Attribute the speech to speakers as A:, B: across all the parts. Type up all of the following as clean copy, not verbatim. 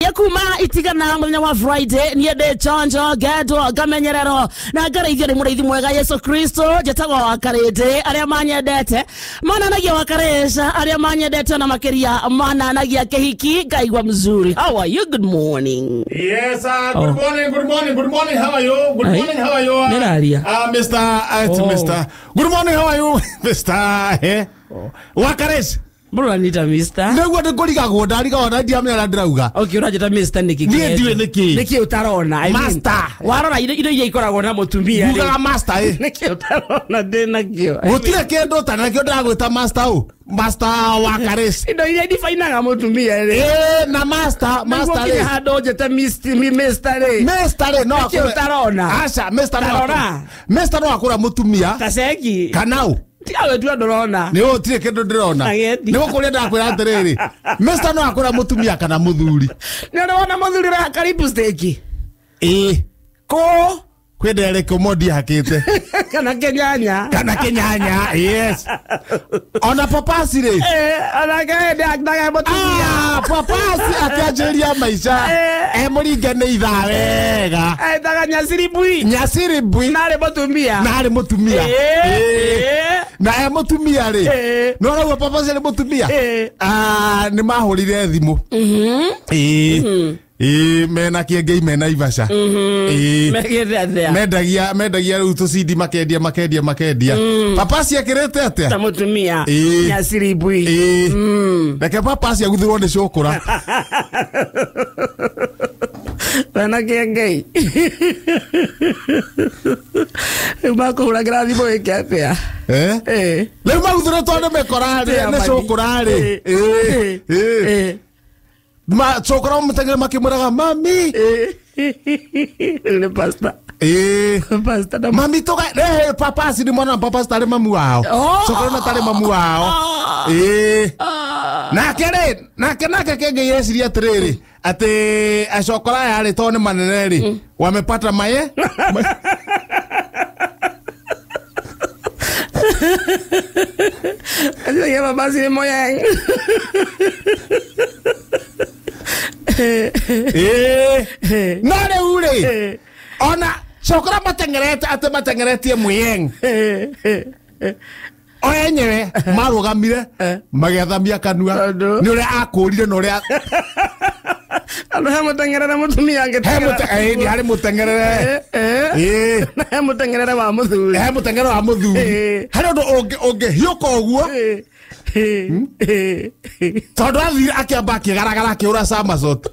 A: yakuma itigana muthenya wa Friday ni ende chonjo gedo gamenyerero na ngaraithia ni muriithi mwega Yesu Kristo jetagwo wakarete aria manyendete mananagia wakaresha aria manyendete na makeria mananagia kehiki ngaigwa mzuri. How are you? Good morning.
B: Yes, good morning. How are you? Good morning. How are you? Mr. Good morning. How are you? Mr. Wakaresha.
A: Bro nita Mr.
B: Ndeguo ndikurigago ndarigaona ndiamera ndirauga.
A: Okay, urajeta Mr. niki.
B: Ni ndiwe niki.
A: Niki utarona.
B: Master.
A: Warora indo ikoragwo na mutumia.
B: Mugaga master
A: Niki utarona ndena kio.
B: Gutire kendo tanakio ndagwita master u. Master Wakaresha.
A: Indo ile ndifainaga mutumia
B: na master
A: le. Hado jeta Mr.
B: No
A: niki utarona.
B: Asha Mr. no akura mutumia.
A: Kaseki.
B: Kanau.
A: Tiawe tu ndorona.
B: Ni otire kendo ndirona. Ni gukuria ndakwira atiriri. Mr. no akura mutumia kana muthuri.
A: Ni ndona muthuri ra karibu steki.
B: Ko kwendere komodi hakite.
A: Kana kenyanya.
B: Yes. Ona papasi re.
A: Ona gaenda ndaga mutumia.
B: Papasi akajeria maisha. Muringe ni ithavega.
A: Ndaga nyasiri bui. Nare mutumia.
B: Na mutumia ri. No rawa papasi ri mutumia. Ni mahurire thimu. Mena kiengei mena ivasha. Mendagia riu tucindi makendia. Papasi akirete atia?
A: Ta mutumia. Nyasiri bui.
B: Reke papasi aguthirwo ni cukura.
A: Mena kiengei. Makuragira thimu ikiatia.
B: Leu maguthire tondu mekorari ni cukura ri. Ma chokora mutengere makimuraga mami
A: ne pasta da
B: mami toka papasi ni mwana papasi tare mamu wao chokora na tare mamu wao na kene kenge yesiria trere ate ashokora yale tone maneneri wamepata maye
A: Ayo baba si moyang.
B: Nare ule. Ona chokora matengerete muyeng. Oyenyewe marugamire magethamia kanua ni ure akurire no ure
A: ano hamutengerera mutumia
B: ngete ni hari mutengerere
A: hamutengerera wa muthuri
B: hari ndo oge hiuko oguo tondu athire akiamba kigaragara kiura Samazot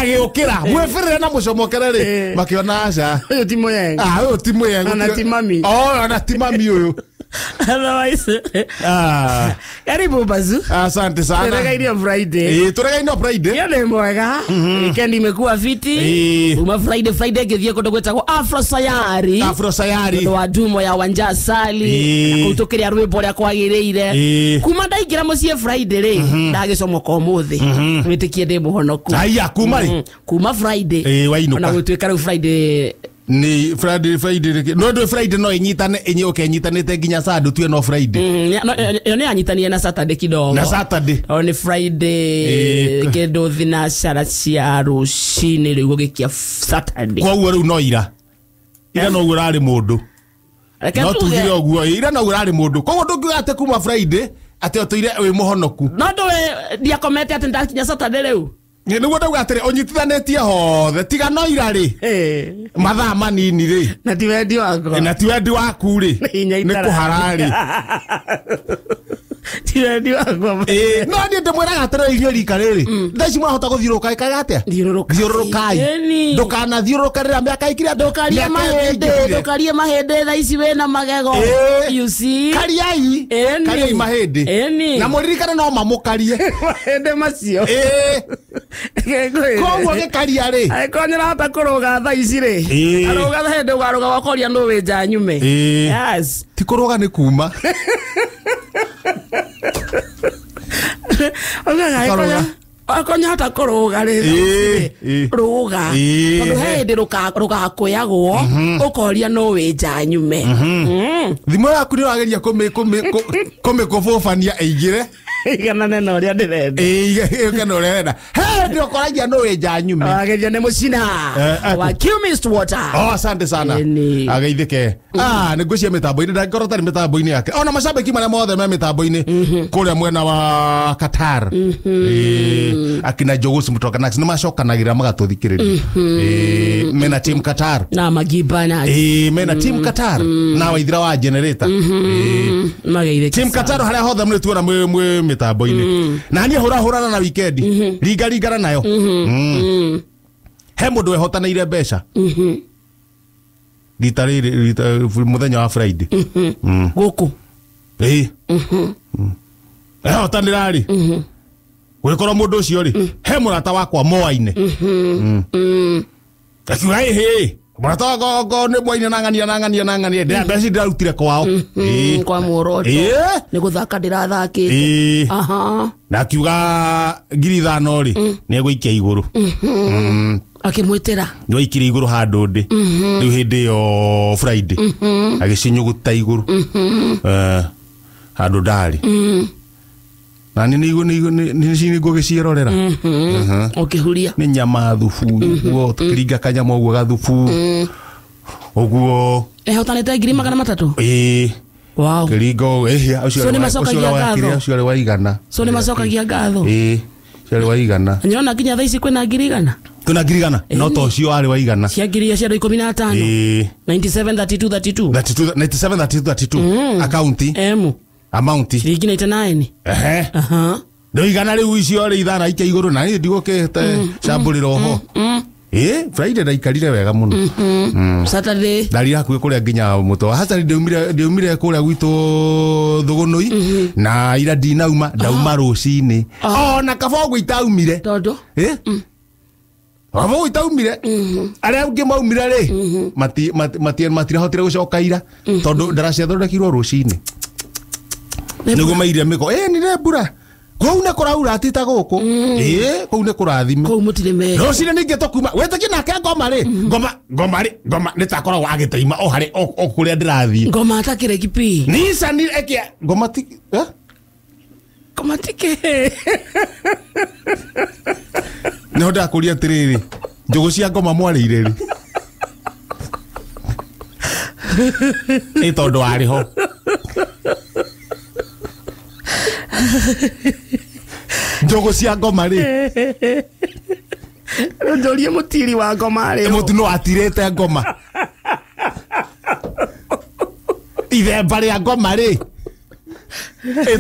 B: agiukira mwefirire na mucomokere ri makiona aca
A: uyu ti moyeng
B: uyu ti moyeng
A: ana ti mami
B: ana ti mami uyu
A: otherwise karibu bazu.
B: Asante sana.
A: Turegaini Friday.
B: Turegaini Friday.
A: Yale mwega. Weekend imekuwa fiti. Uma Friday gethie kondo gwetagwo Afro Sayari. Ndo wadumo ya wanja sali. Kutokeria rwimbo rya kwagiriire. Kuma ndaigira mucie Friday ri. Ndagicomoka umuthi. Witikie ndi muhonoku.
B: Aya
A: kuma Friday.
B: Wainuka.
A: Na gwitwika ru Friday
B: ni Friday no do Friday no inyitane nyitanite nginya Saturday tu no Friday
A: yo ne anyitanie na Saturday kidogo
B: na Saturday
A: ni Friday kedo thina cia rucini riu gikia Saturday
B: kwa uwe no ira no urari mundu no tugire oguo ira no urari mundu kwa ndungiga ate kuma Friday ate otoire wi muhonoku
A: no ndo dia komete ate ndakinya Saturday riu
B: ni niguo ndauga atiri unyitithanetie hothe tiga no ira ri mathaa manini ri
A: na ti wendi
B: waku ri ni kuharari
A: ti wendi wako
B: no ni ndimwiraga atiri irio rika riri ndaci mwahota guthiuruka ikaga atia thiurukai ndukana thiurukarira miaka ikira
A: ndukarie mahinde tha ici wena magego you see
B: kariai mahinde na muririkane no mamukarie
A: mahinde macio
B: koguo gikaria ri
A: aikonyera hata kuruga tha ici ri aruga hinde ugaruga wakoria no winja nyume yes
B: ti kuruga ni kuma
A: akonya hata kuruga ri ruga tondu hindi rugakwiyagwo ukoria no winja nyume
B: thimo yaku ni wageria kumikubufania eigire
A: Igana neno ria ndirenda.
B: Igana uria ndirenda. He ndio koragia no wenja nyume.
A: Ageria ne mucina. Wa Qmist Water.
B: Oh, asante sana. Ageithike. Nigucia mitambo-ini ndangorwo tari mitambo-ini yake. Ona macambiki maria mothe me mitambo-ini kuria mwena wa Qatar. Akina Jogos Mutokanax ni macokanagira magatuthikiriria. Mena team Qatar. Na magibana. Mena team Qatar. Na waithira wa generator. Mageithike. Team Qatar haria hothe mwe tuona mwe mitambo-ini. Na ni hurana na weekend. Ringana nayo. He mundu ehotanĩire mbeca. Rita muthenya wa Friday. Guku. Ehotanĩra ri. Gũgĩkorwo mũndũ ũcio ri. He mũrata wakwa moaine. Akiuga he. Mũrata wakwa nĩ moaine nang'ania. Mbeca ndirarutire kwao. Kwa muoroto. Nĩ gũthaka ndĩrathakĩte. Aha. Na akiuga 5,000 ri. Nĩ egũikia igũrũ. Akimwitira ndio ikiri iguru handu ndi riu hindi yo Friday agicinyuguta iguru handu ndari na ni cingo gicirorera ukihuria ni nyama thufu guo tukiringa kanyama uguo gathufu uguo hotanite 300. Wow. Kiringo ucio ni macokagia gatho ucio wa igana so ni macokagia gatho ucio wa igana nyona kinya thaici kwina 100. Tuna girigana no to cio ari wa igana cia giria cia 15 9732 account amount shilingi 99 ndo igana riu icio ri ithana ike iguru na ni ndigukite cambuliro ho Friday ndaikarire wega muno Saturday ndari hakuhe kuria nginya muto wa Saturday ndiumire kuria gwitu thugunui na ira ndinauma ndauma rucini ona kabogo itaumire todo Wamo itaumire aria ungi maumire ri matira hotire gucoka ira tondu ndaracia thondekirwo rucini niguo maire miko ni rebura kou ne kuraura atita guku kou ne kurathime kou mutire me rucini ninge tokuma wetaki nake ngoma nitakora wagiteima o hari o kuria ndirathie ngoma atakire kipi nisa ni ekia ngoma ti ngoma tike no ndakuria atiriri njugu cia ngoma mwarĩire ri ni tondu ari ho njugu cia ngoma ri ndorie mutiri wa ngoma ri mutu no atirite ngoma ithemba ria ngoma ri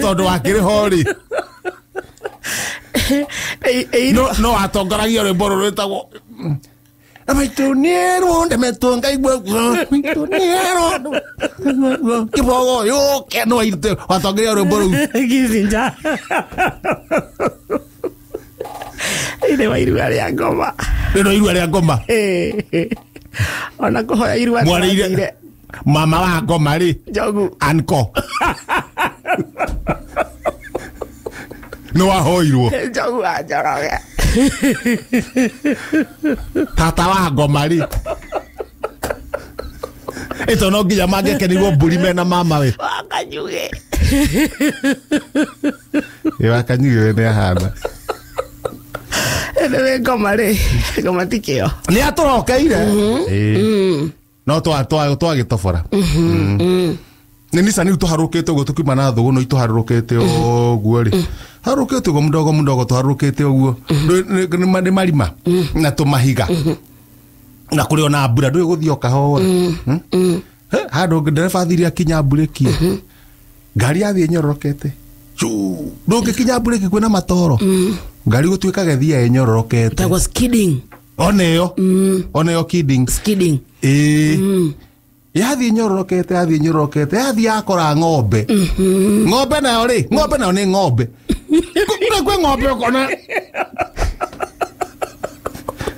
B: tondu akiri ho ri no atongoragia rwimbo rwitagwo Amaitoniero ndemetonga igwe Amaitoniero kibogo yoke no irte watongoria rwimbo ru gizinja ide wa irua ria ngoma no irua ria ngoma ona kuhoya irua mwarire mama wa ngoma ri jogu anko no ahoirwo jogu ajaraga tata wa ngoma ri ito no nginya mangekenirwo mburi mena mama we wakanyuge wakanyuge ne hana ene ngoma ri ngoma tikio ni atorokeire no twagitobora nisa ni tuharukite ugo tukima na thugu no ituharukite oguo ri harukite ugo mundogo tuharukite oguo ni marima na tumahiga na kuri ona mbura ndu guthio kahora handu ndereba thiria kinya bureki ngari athie nyorokete ndu kinya bureki kwina matoro ngari gutuika gethia enyorokete that was kidding oneyo kidding yathi nyorokete yathi akora ng'ombe ng'ombe nayo ri ng'ombe nayo ni ng'ombe kwe ng'ombe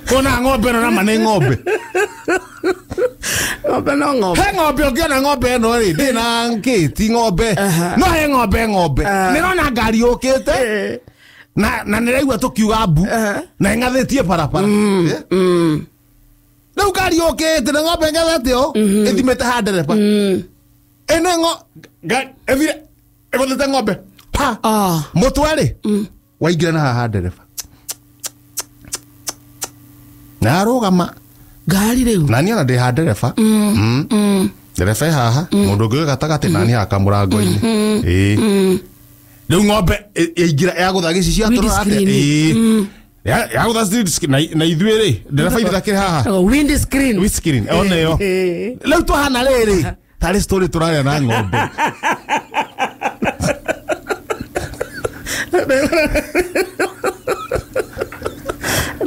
B: kona ng'ombe no nama ni ng'ombe ng'ombe no ng'ombe he ng'ombe ukiona ng'ombe no ri ndina nkiti ng'ombe no he ng'ombe nirona ngari ukite na niraigua tukiuga mbu na ngathetie parapara Nau kari okete na ng'ombe ngathate o ithimete ha ndereba ene evire egothete ng'ombe pa mutwari waingira na haha ndereba na arugama
A: ngari riu
B: nani ona ndi ha ndereba ndereba haha mundu ngi gatagati nani haka murango-ini riu ng'ombe yaingira yagutha gici cia yagutha na ithuĩ-rĩ ndereba ithakĩre haha windscreen ona ĩyo rĩu tũhana rĩrĩ tarĩ story tũrarĩa na ng'ombe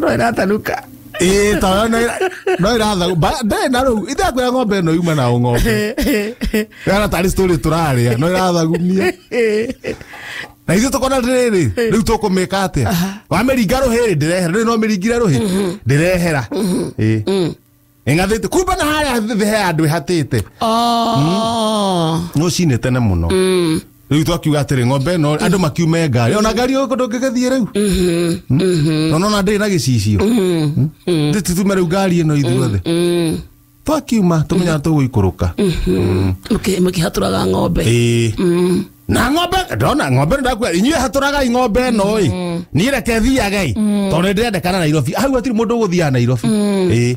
A: no ĩratanuka
B: no irathagu ndä na rä u ithakwä ra ng'ombe ä no yuma nao ng'ombe yana tarä story tå rarä a no irathagumia na ithuä tå kona rä rä rä u tå kå mä ka atä a wamä ringa rå hä rä ndä rehera rä no mä ringire rå hä ndä rehera ngathä te kumbe na harä a thä he andå ä hatä te no cinä tene må no rä u twakiuga atä rä ng'ombe no andå makiume ngari ona ngari å ndå ngä gethiä rä u nona ndä na gä cicio ndä tutume rä u ngari ä no ithuothe twakiuma tå menyaga tå gå ikå rå ka
A: må kä hatå raga ng'ombe
B: na ng'ombe ndona ng'ombe ndakwä inyuä hatå ragai ng'ombe ä no ä niä reke thiagai tondå nä ndä rendekana Nairobi hau hatirä må ndå å gå thiaga Nairobi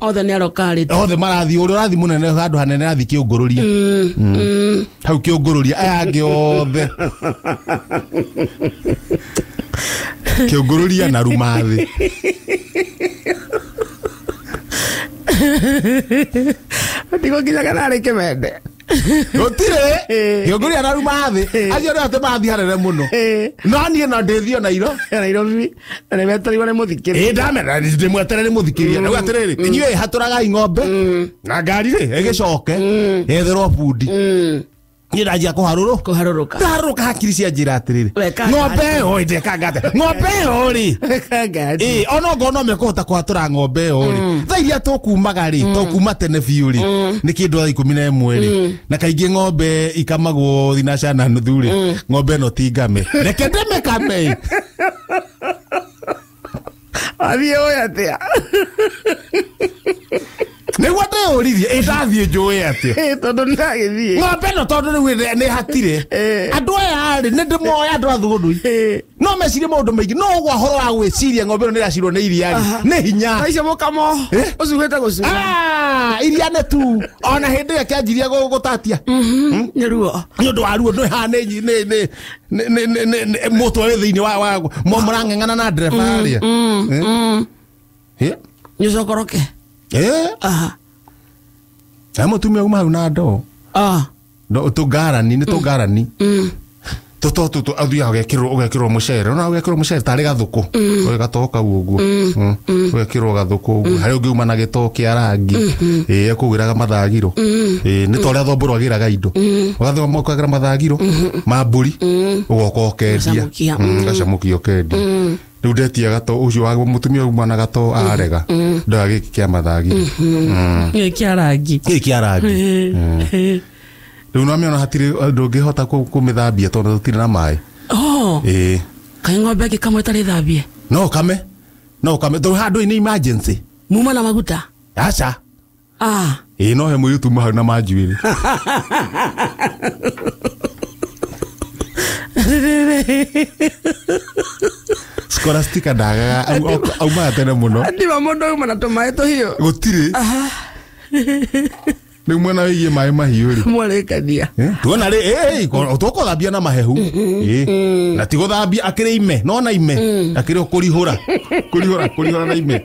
A: othe nä arokarä
B: othe marathiä å rä a å rathi må nene handå hanene rathiä kä å ngå rå ria hau kä å ngå rå ria aya angä othe kä å ngå rå ria na rumathä
A: ndigå nginyaga narä kä mende
B: gutire giongoria na rumathi acio ri ate mathi harere muno no nie no ndithio
A: Nairobi na metarigwo ni muthikiria
B: ndamera ndi mweterere muthikiria na atiriri inyuĩ hatũragai ng'ombe na ngari ri igicoke etherwo bundi ni ndajia kuharũrũka hakiri cia njĩra atiriri ng'ombe ĩyo ndekangate ng'ombe ĩyo ri ona ngo no mekũhota kũhatũra ng'ombe ĩyo ri tha iria tũkumaga ri tũkuma tene biũ ri nĩ kĩndũ thaa 11 ri na kaingĩ ng'ombe ikamagwo thinacara na nuthu ri ng'ombe ĩno ti ngame reke ndĩmĩkame
A: athiĩ ũĩ atĩa
B: nĩguo ndĩyũririe ndathiĩ njũĩ atĩa
A: tondũ nĩndagĩthiĩ
B: ng'ombe ĩno tondũ rĩu nĩ hatire andũ aya rĩ nĩ ndĩmoĩ andũ a thũgũndũ no mecirie maũndũ maingĩ no ũgwa horo wa gwĩciria ng'ombe ĩno nĩ ĩracirwo nĩ iria rĩ nĩ hinya
A: icio mũkamo ũcugĩte gũcuga
B: iria nĩ tu ona hĩndĩ ĩrĩa kĩanjirie gũtatia
A: nĩ ruo
B: nĩ ũndũ wa ruo nĩ haha nĩ mũtwe wĩ thĩinĩ wa mũrang'eng'ana na ndereba arĩa
A: nĩ ũcokoroke
B: na mutumia uma hau na ndoo tũngarani nĩ tũngarani tũtũ athiaga ũgekĩrwo mũcere ona ũgekĩrwo mũcere tarĩ gathũkũ ũgatogo kau ũguo ũgekĩrwo gathũkũ ũguo harĩa ũngiuma na gĩtoo kĩa rangi ekũgĩraga mathagiro nĩ ta ũrĩa thomboro agĩraga indo ũkagĩra mathagiro ma mbũri ũgoka ũkendia ũgacamũkia ũkendia rĩu ndetia gato ũcio wa mũtumia uma na gato arega ndoya gĩkĩ kĩa mathagiro
A: kĩa rangi
B: rĩu no mĩona hatirĩ ndũngĩhota kũmĩthambia tondũ tũtirĩ na maĩ
A: kaĩ ng'ombe ĩngĩkamwo ĩtarĩ thambie
B: no kame tondũ handũ nĩ emergency
A: muma na maguta
B: aca no he mũirĩtu uma hau na manjuĩrĩ Scholastica ndagaga aumaga tene mũno
A: ndiba mũndũ uma na tũmaĩ tũhiũ
B: gũtirĩ nĩ mwena wĩgiĩ maĩ mahiũ rĩ
A: mwarĩkania
B: tuona rĩ tũkũthambia na mahehu na tigũthambia akĩrĩ ime no na ime akĩrĩ kũrihũra na ime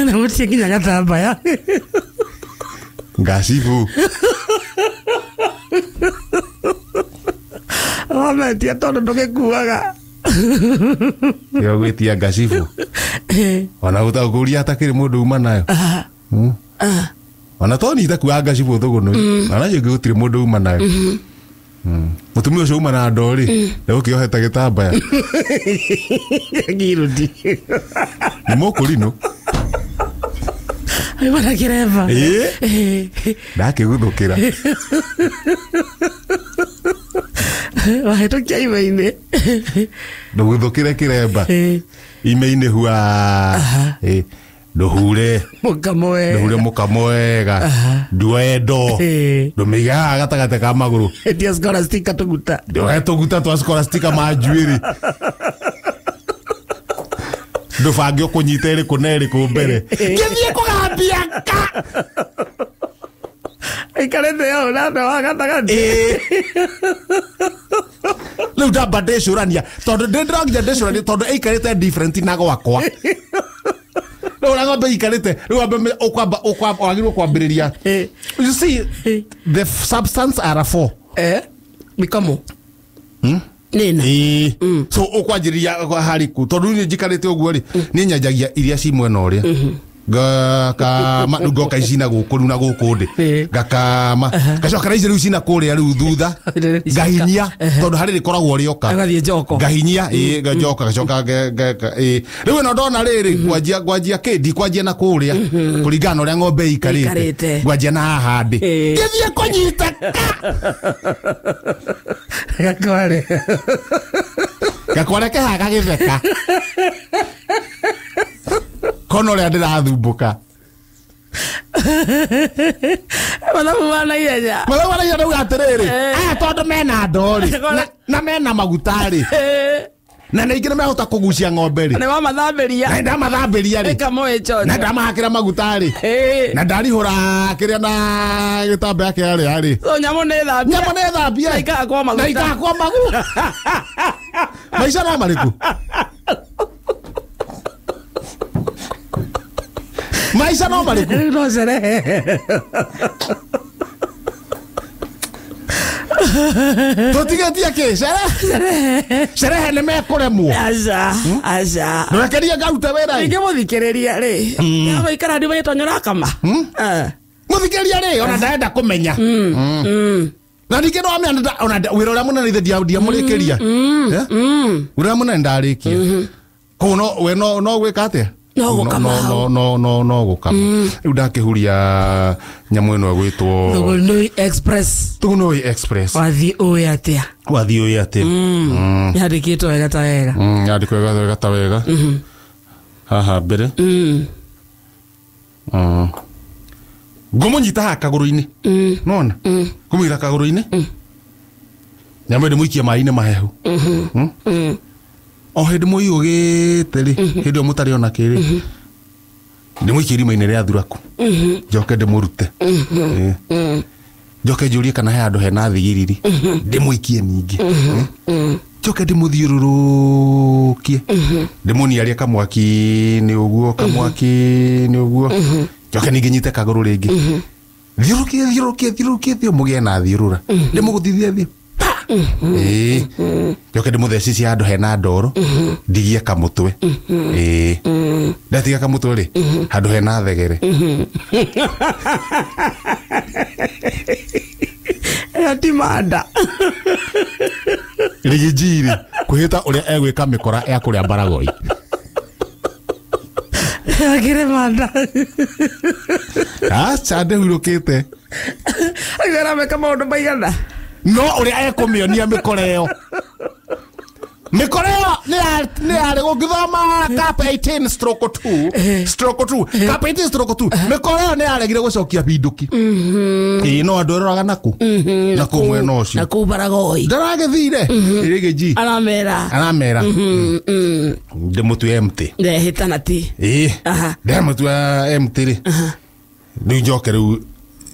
A: na mũtiĩ nginya gatambaya
B: ngacibu
A: wametia tondũ ndũgĩkuaga
B: gwĩtia ngacibu ona gũtaũkũria hatakĩrĩ mũndũ uma nayo ona to nita kuaga ngacibu thũgũnũ ona yũngĩ gũtirĩ mũndũ uma nayo mũtumia ũcio uma na ndoo rĩ egũkĩoheta gĩtambaya
A: ngirũti
B: nĩ mũkũrinũ
A: aimana kĩremba
B: ndakĩguthũkĩra
A: wahĩtũkia ime-inĩ
B: ndũguthũkĩre kĩremba ime-inĩ hua nduhure
A: mukamo
B: wega ndwendo ndumiga gatagate ka maguru
A: ndia scholastica tuguta
B: tuguta twa scholastica manjuiri ndubange kunyita iri kuneri ku mbere ngithie kugambia ka
A: ikarete yo na wagatagati
B: riu ndamba ndicurania tondu ndiragia ndicurania tondu ikarite different na gwakwa no na ngombe ikarite riu ambe ukwamba wagirwo kwambiriria you see the substance are four
A: mikamo
B: nina so ukwanjiria hariku tondu ni njikarite uguo ri ni nyanjagia iria ci mwena uria gakama ngoka icina guku riu na guku ndi gakama gacoka raici riu cina kuria riu thutha ngahinyia tondu hari rikoragwo rioka
A: agathie njoko
B: ngahinyia gacoka riu no ndona riri ngwanjia kindi kwanjia na kuria kuringana uria ng'ombe ikarite ngwanjia na haha ndi ngithie kunyita gakware kehaga githeka kono ria ndirathumbuka
A: mathabu mana ihenya
B: rauga atiriri aya tondu mena ndori na mena magutari na ningĩ nĩ mehota kũgucia ng'ombe rĩ
A: nĩ wamathamberia
B: na ndamathamberia rĩ
A: ĩkamũĩconya
B: na ndamahakĩra maguta rĩ na ndarihũra kĩrĩa na gĩtambaya kĩarĩa rĩ
A: so nyamũ nĩ thambia na ikagakwa maguta
B: maica no marĩkũ maica no marĩkũ
A: no sherehe
B: tutigetie ki sherehe nĩ mekũremwo
A: aca
B: nĩrekeria ngarute wĩra
A: ingĩ mũthikĩrĩria rĩ yagoikara ndĩ magĩtonyora kama
B: mũthikĩrĩria rĩ ona ndarenda kũmenya na ningĩ no amenya ona wĩra ũrĩa mũnene ithe ndiamũrĩkĩria ũrĩa mũnene ndarĩkia kũu no we no gwĩka atĩa no gukama riu ndakihuria nyamu ino gwitwo Thugunoi Express
A: wathi uyu atia yandikitwo wega ta wega
B: yandikwo wega ta wega haha mbere ngumunyita ha kaguru-ini nona ngumunyita kaguru-ini nyamu ndimuikia mai-ini mahehu o hindi muiyugite ri hindi o mutari ona kiri ndimuikia irima-ini ria thuraku njoke ndimurute njoke njurie kana he andu hena thigiriri ndimuikie ningi njoke ndimuthiururukie ndimuniarie kamwaki ni uguo njoke ningi nyite kaguru ringi thiurukie thio mugie na thiurura ndimuguthithia thio njoke ndimuthecicie handu hena ndoro ndigie kamutwe ndatiga kamutwe ri handu hena thegere
A: atimanda
B: rigijiri kuhita uria egwika mikora ya kuria Baragoi
A: agire manda
B: chande hurukite
A: agera meka maundu maigana
B: no uria ekumionia mikoreo ni ari gukithoma kapa 18/2 kapa 18/2 mikoreo ni aregire gucokia binduki no andu eroraga naku mwena ucio
A: naku Baragoi
B: ndaragithire irigiji aramera ndimutwe empty
A: ndehitana ti
B: ndimutwe empty ri riu njoke riu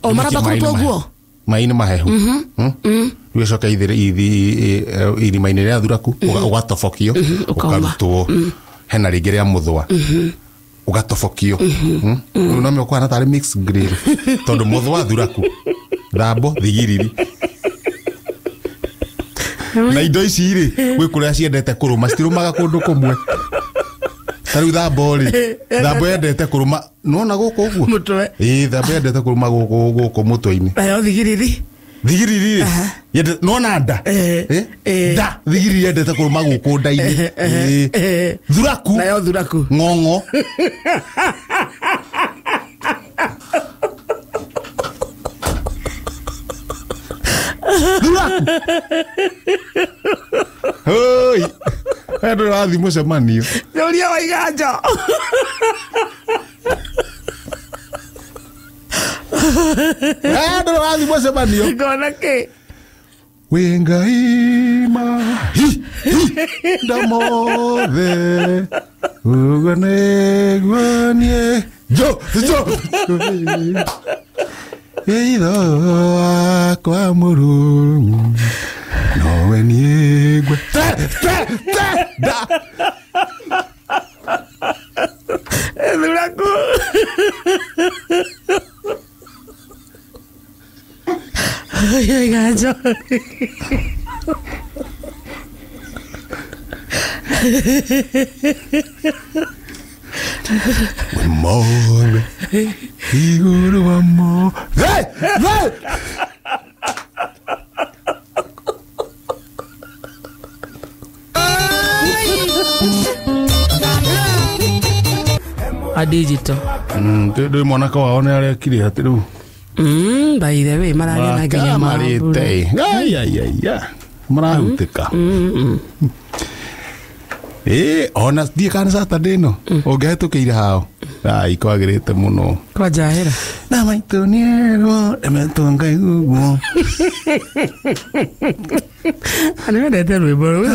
A: o maraba kuruta guo
B: mai-ini mahehu wicoka irima-ini ria thuraku ugatobokio ukarutwo hena ringi ria muthwa ugatobokio riu no mekuhana tari mix grill tondu muthwa thuraku thambo thigiriri na indo ici ri gwi kuria ciendete kuruma citirumaga kundu kumwe tariu thambo yendete kuruma nona guku uguo
A: mutwe
B: thambo yendete kuruma guku mutwe-ini
A: nayo thigiriri
B: nona nda thigiriri yendete kuruma guku nda-ini thuraku
A: nayo thuraku
B: ng'ong'o thuraku hoi andu rathi mucemanio
A: uria waiganjo
B: Ndoro wathi mucemanio.
A: Ngona ke.
B: Wingaima ndamothe uganegwanie jo eitho kwa Mulungu nowe niegwe da
A: Duraku. Ay, gacho.
B: More iguru wa mo. Hey!
A: A digital.
B: Ndio mwanaka waone ale kile hatiru.
A: By the way, maragia na ginya
B: marite. Ay. Marahuteka. Ona die kan Saturday no. Ogetukire hao. Ai kwagirite muno.
A: Kwa jahera.
B: Na maitoniero emetonga igugu.
A: Ani wendete rwimbo.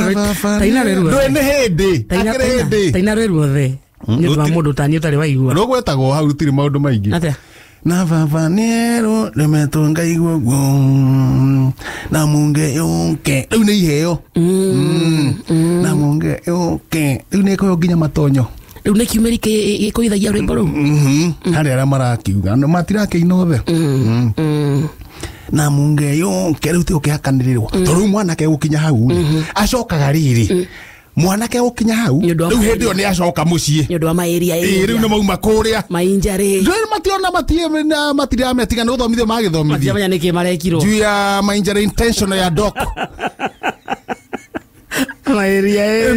A: Taina rwimbo.
B: Ndwene hindi. Akire hindi.
A: Taina rwimbo the. Ni twa mundu tani utari waigua.
B: Rogwetagwo hau rutiri maundu maingi.
A: Atia.
B: Na vavanero emetonga igugu. Na munge yonke. Riu ni iheo. Na munge yonke. Riu ni ko nginya matonyo.
A: Riu ni kiumerike ikuithagia rwimbo ru.
B: Hari ara marakiuga no matirake inothe. Na munge yonke riu ti ukihakaniririrwa. Toru mwanake gukinya hau. Acokaga riri. Mwanake gukinya hau. Riu hindi yo ni acoka mucii.
A: Nyondo wa maeria ĩrĩa.
B: Riu ni mauma kuria.
A: Mainjari.
B: Riu mationa matira metigana uthomithio magithomithio.
A: Matia niki marekirwo.
B: Juu ya mainjari intentional ya doc.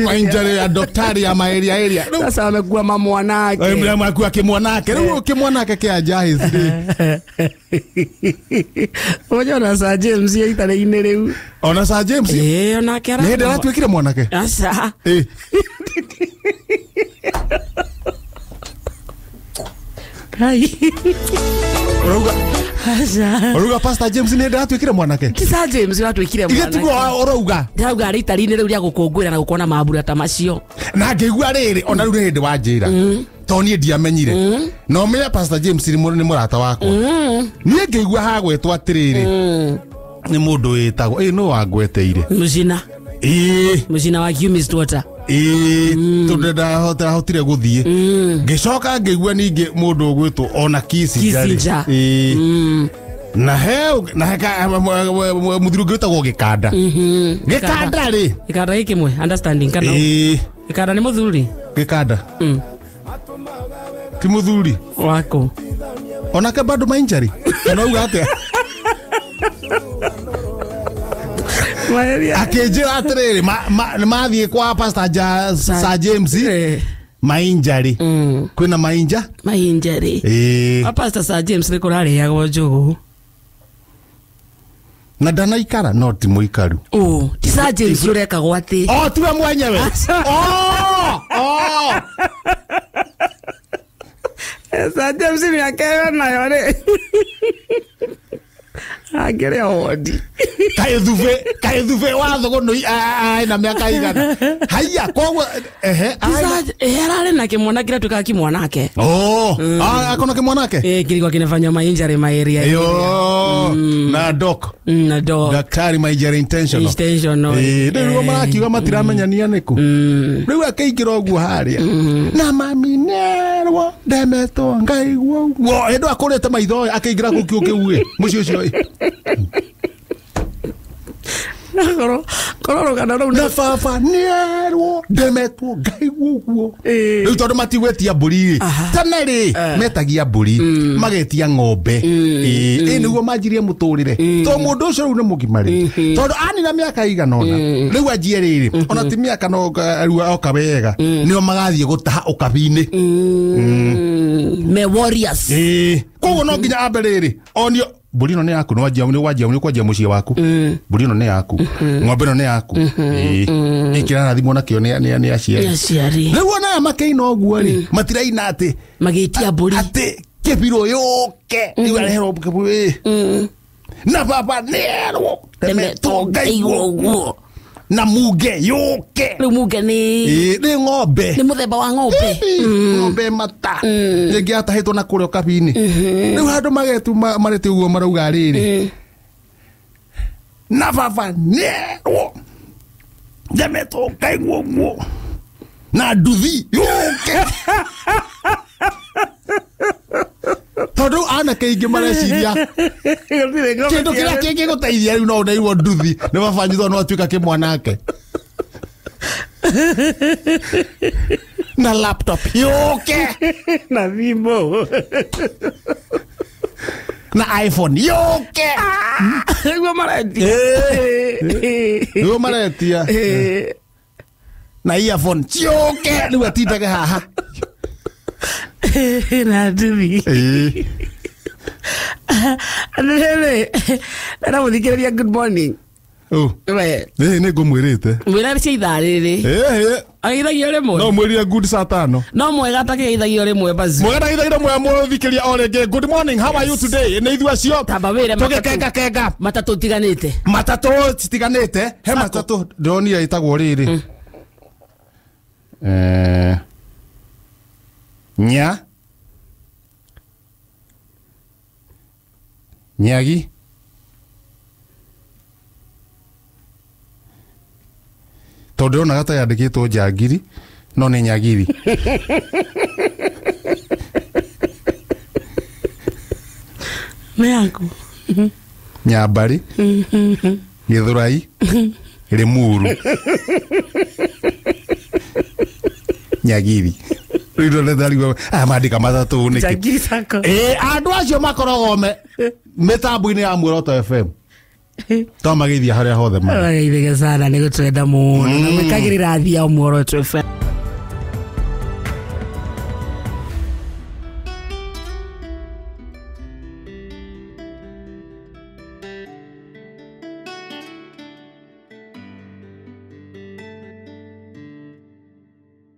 B: Mainjari ya daktari ya maeria.
A: Sasa wamekuwa mamwanake.
B: Amekuwa kimwanake. Riu kimwanake kia Jahiz.
A: Ona Sir James yaitare-inĩ riu.
B: Ona Sir James.
A: Ona kera.
B: Ni ndira twikire mwanake.
A: Asa. Kai.
B: Oruga Pastor James ni ndira twikire mwanake.
A: Sir James watwikire mwanake.
B: Igetigo oruga.
A: Ndauga ritari-inĩ riu ria gukungwira na gukona mambura ta macio.
B: Na ngĩigua rĩrĩ ona rĩu nĩ hĩndĩ wanjĩra. To niĩ ndiamenyire. No menya Pastor James ni mũrata wakwa. Niĩ ngĩigua hagwetwo atĩrĩrĩ. Nĩ mũndũ wĩtagwo no wangweteire.
A: Mũcina. Mũcina wa Kiumis Daughter.
B: Tondu ndahotire guthie. Ngicoka ngĩigua ningĩ mũndũ ũgwĩtwo ona Kissinger. Na muthiru ngĩtagwo Gĩkanda. Gĩkanda rĩ.
A: Gĩkanda gĩ kimwe understanding kana. Gĩkanda nĩ mũthuri.
B: Gĩkanda. Ti mũthuri
A: wako.
B: Onake bado mainjari. Anauga atia. Akĩnjĩra atĩrĩrĩ mathiĩ kwa Pastor Sir James mainjari. Kwĩna mainjari.
A: Pastor Sir James nĩ kũrarĩagwo njugu.
B: Na ndanaikara no ti mũikaru.
A: Ti Sir James ũrekagwo atĩ.
B: Tiwe mwenyewe.
A: Sir James nĩakeo nayo rĩ. Agere odi. Kaithuve wa thogono na miaka igana. Haya koguo arare na kimwana kira tuka kimwanake. Akona kimwanake? Kilikuwa kinafanya mainjari maeria.
B: Na doc. Daktari mainjari intentional. Ndio marakiuga matiramenya niku. Riu akeigira oguo haria. Na mami nerwo ndemetwo ngaigwo. Endo akorete maitho akeigira gukio kiuwe. Mucio cio. Kororo kana rau na baba nierwo ndemetwo ngaigwo guo. Riu tondu matigwetia mburi tene ri metagia mburi magetia ng'ombe niguo manjirie muturire to mundu ucio riu ni mugima ri tondu ani na miaka igana ona riu anjie riri ona ti miaka no riu oka wega nio magathie gutaha ukabini
A: me warriors
B: koguo no nginya ambe riri onio mburi no ni yaku no wajia muciĩ waku mburi no ni yaku ng'ombe no ni yaku ikira thimo nakio ni aciari riu ona makeina oguo ri matiraina ati
A: magitia mburi
B: ati kebiro yoke iwa hero kebwe na baba nero temeto gaiwo na muge yoke
A: Riu muge ni
B: ng'ombe
A: ni muthemba wa ng'ombe
B: ng'ombe mata ngi atahitwo na kurio kabini riu handu magetu marete uguo marauga riri na baba nero temeto gaiwo na nduthi yoke tondu anake ingi mareciria kindu kiria kingi guteithia riu no ndeirwo nduthi ni babanyithwo no atuika kimwanake na laptop yoke
A: na thimbo
B: na iPhone yoke
A: niguo maretia
B: niguo maretia na earphone yoke riu atindage haha
A: na nduthi anele na muthikiriria good morning we
B: ni ngumwirite
A: mwira cia ithaa riri agithagio rimwe
B: no mwirire good saa 5
A: no mwega takithagio rimwe bazi
B: mwega takithagio rimwe muthikiria orenge good morning how are you today ni ithu acio
A: tamba wire
B: kenga
A: matatu tiganite
B: he matatu ndonire itagwo riri nyagi tondu ona gata yandikitwo njangiri no ni nyagiri
A: meangu
B: nyambari githurai rimuru nyagiri rido le dali amandika matatu niki
A: njagiri sako
B: andu acio makorogo mitambo-ini ya Muoroto FM to magithia haria hothe
A: magithia sana ni gutwenda muno na mwikagirira thia Muoroto FM